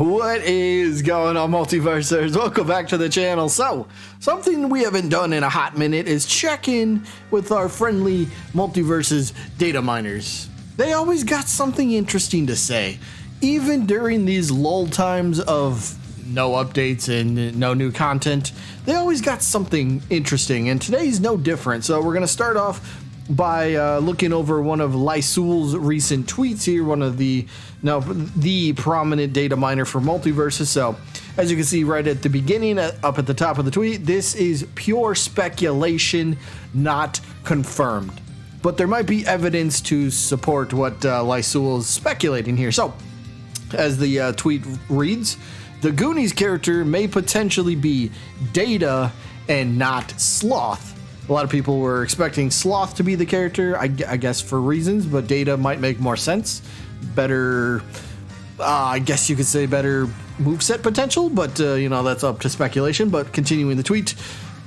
What is going on, Multiversers? Welcome back to the channel. So, something we haven't done in a hot minute is check in with our friendly Multiversus data miners. They always got something interesting to say, even during these lull times of no updates and no new content. They always got something interesting, and today's no different. So we're going to start off by looking over one of Lysul's recent tweets here, one of the prominent data miner for Multiversus. So as you can see right at the beginning, up at the top of the tweet, this is pure speculation, not confirmed. But there might be evidence to support what Lysul is speculating here. So as the tweet reads, the Goonies character may potentially be Data and not Sloth. A lot of people were expecting Sloth to be the character, I guess for reasons, but Data might make more sense. Better, I guess you could say better moveset potential, but that's up to speculation. But continuing the tweet,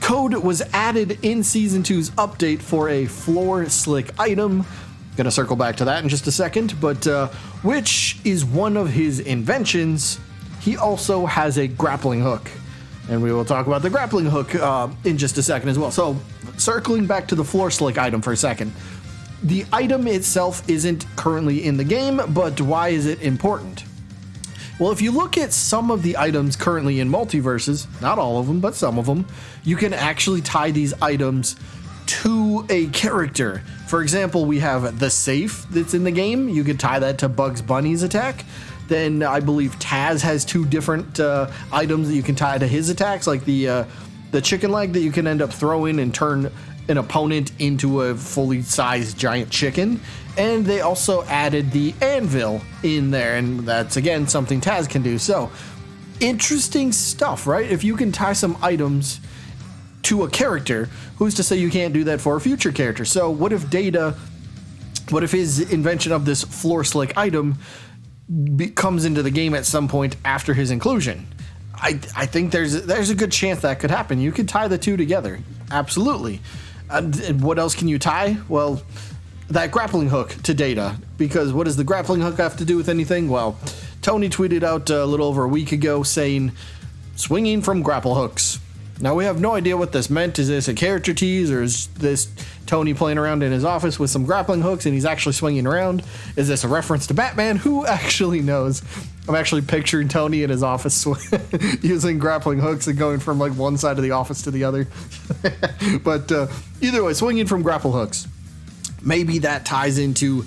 code was added in Season 2's update for a floor slick item. Gonna circle back to that in just a second, but which is one of his inventions. He also has a grappling hook. And we will talk about the grappling hook in just a second as well. So, circling back to the floor slick item for a second. The item itself isn't currently in the game, but why is it important? Well, if you look at some of the items currently in Multiverses, not all of them, but some of them, you can actually tie these items to a character. For example, we have the safe that's in the game. You could tie that to Bugs Bunny's attack. Then I believe Taz has two different items that you can tie to his attacks, like the chicken leg that you can end up throwing and turn an opponent into a fully sized giant chicken. And they also added the anvil in there, and that's again something Taz can do. So interesting stuff, right? If you can tie some items to a character, who's to say you can't do that for a future character? So what if his invention of this floor slick item comes into the game at some point after his inclusion? I think there's a good chance that could happen. You could tie the two together, absolutely. And what else can you tie? Well, that grappling hook to Data, because what does the grappling hook have to do with anything? Well, Tony tweeted out a little over a week ago saying, swinging from grapple hooks. Now, we have no idea what this meant. Is this a character tease, or is this Tony playing around in his office with some grappling hooks and he's actually swinging around? Is this a reference to Batman? Who actually knows? I'm actually picturing Tony in his office using grappling hooks and going from like one side of the office to the other. But either way, swinging from grapple hooks. Maybe that ties into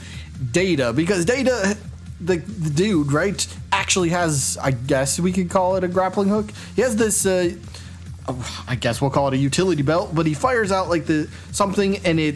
Data, because Data, the dude, right, actually has, I guess we could call it a grappling hook. He has this I guess we'll call it a utility belt, but he fires out like something and it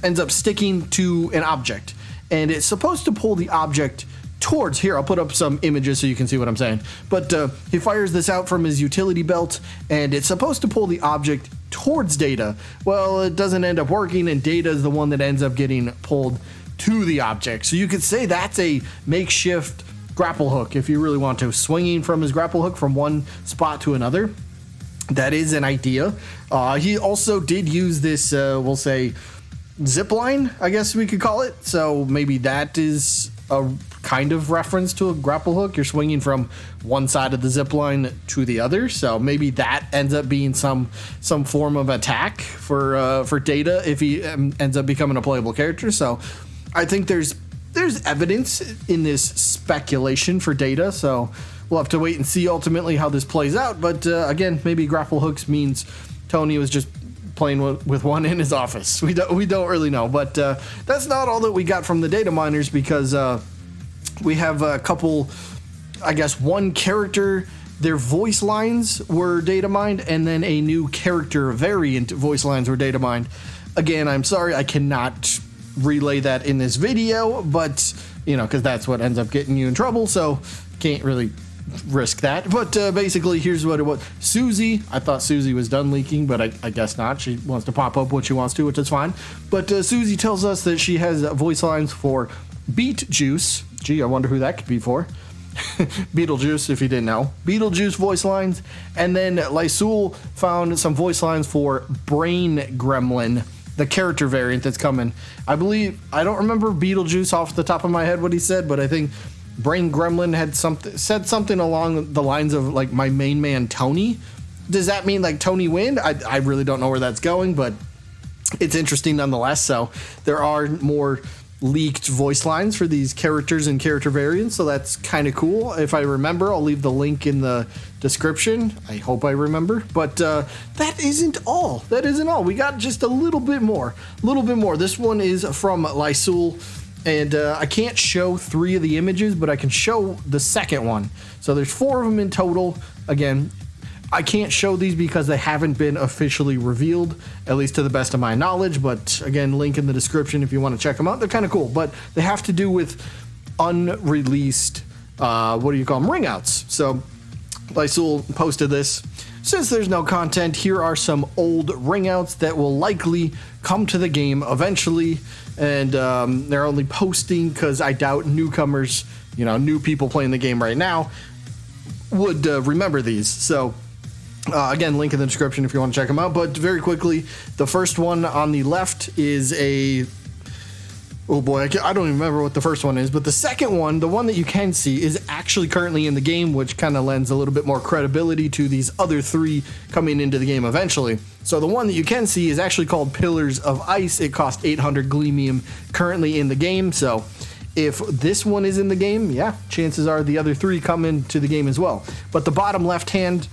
ends up sticking to an object, and it's supposed to pull the object towards here. I'll put up some images so you can see what I'm saying. But he fires this out from his utility belt, and it's supposed to pull the object towards Data. Well, it doesn't end up working, and Data is the one that ends up getting pulled to the object. So you could say that's a makeshift grapple hook if you really want to, swinging from his grapple hook from one spot to another. That is an idea. He also did use this, we'll say, zip line, I guess we could call it. So maybe that is a kind of reference to a grapple hook. You're swinging from one side of the zip line to the other. So maybe that ends up being some form of attack for Data if he ends up becoming a playable character. So I think there's evidence in this speculation for Data. So we'll have to wait and see ultimately how this plays out. But again, maybe grapple hooks means Tony was just playing with one in his office. We don't really know. But that's not all that we got from the data miners, because we have a couple, I guess, one character, their voice lines were data mined, and then a new character variant voice lines were data mined. Again, I'm sorry, I cannot relay that in this video, but, because that's what ends up getting you in trouble, so can't really risk that. But basically, here's what it was. Susie, I thought Susie was done leaking, but I guess not. She wants to pop up what she wants to, which is fine. But Susie tells us that she has voice lines for Beet Juice. Gee, I wonder who that could be for. Beetlejuice, if you didn't know. Beetlejuice voice lines. And then Lysul found some voice lines for Brain Gremlin, the character variant that's coming. I don't remember Beetlejuice off the top of my head what he said, but I think Brain Gremlin had said something along the lines of like my main man Tony. Does that mean like Tony Wind? I really don't know where that's going, but it's interesting nonetheless. So there are more leaked voice lines for these characters and character variants, so that's kind of cool. If I remember, I'll leave the link in the description. I hope I remember. But that isn't all. That isn't all. We got just a little bit more. This one is from Lysul, and I can't show 3 of the images, but I can show the second one. So there's 4 of them in total. Again, I can't show these because they haven't been officially revealed, at least to the best of my knowledge. But again, link in the description if you want to check them out. They're kind of cool, but they have to do with unreleased, RingOuts. So Lysul posted this. Since there's no content, here are some old RingOuts that will likely come to the game eventually. And they're only posting because I doubt newcomers, new people playing the game right now would remember these. So again, link in the description if you want to check them out. But very quickly, the first one on the left is oh boy, I don't even remember what the first one is. But the second one, the one that you can see, is actually currently in the game, which kind of lends a little bit more credibility to these other 3 coming into the game eventually. So the one that you can see is actually called Pillars of Ice. It costs 800 Gleamium currently in the game. So if this one is in the game, yeah, chances are the other 3 come into the game as well. But the bottom left-hand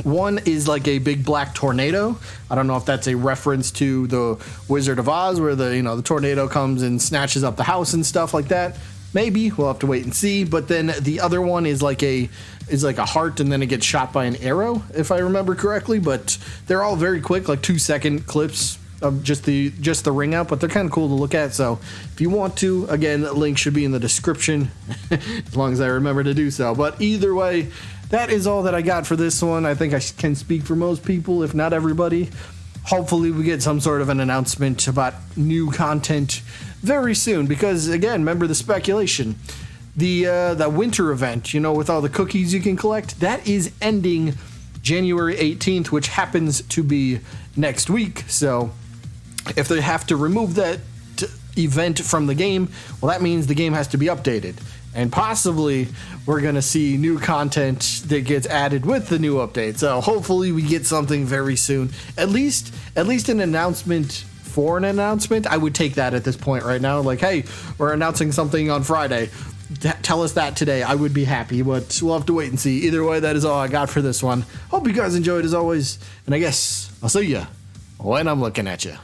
one is like a big black tornado. I don't know if that's a reference to the Wizard of Oz, where the tornado comes and snatches up the house and stuff like that. Maybe we'll have to wait and see. But then the other one is like a heart, and then it gets shot by an arrow, if I remember correctly. But they're all very quick, like 2-second clips of just the ring out, but they're kind of cool to look at. So if you want to, again, the link should be in the description as long as I remember to do so. But either way, that is all that I got for this one. I think I can speak for most people, if not everybody. Hopefully we get some sort of an announcement about new content very soon, because again, remember the speculation. The winter event, with all the cookies you can collect, that is ending January 18th, which happens to be next week. So if they have to remove that event from the game, well, that means the game has to be updated. And possibly we're going to see new content that gets added with the new update. So hopefully we get something very soon. At least an announcement for an announcement. I would take that at this point right now. Like, hey, we're announcing something on Friday. Tell us that today. I would be happy, but we'll have to wait and see. Either way, that is all I got for this one. Hope you guys enjoyed as always. And I guess I'll see ya when I'm looking at you.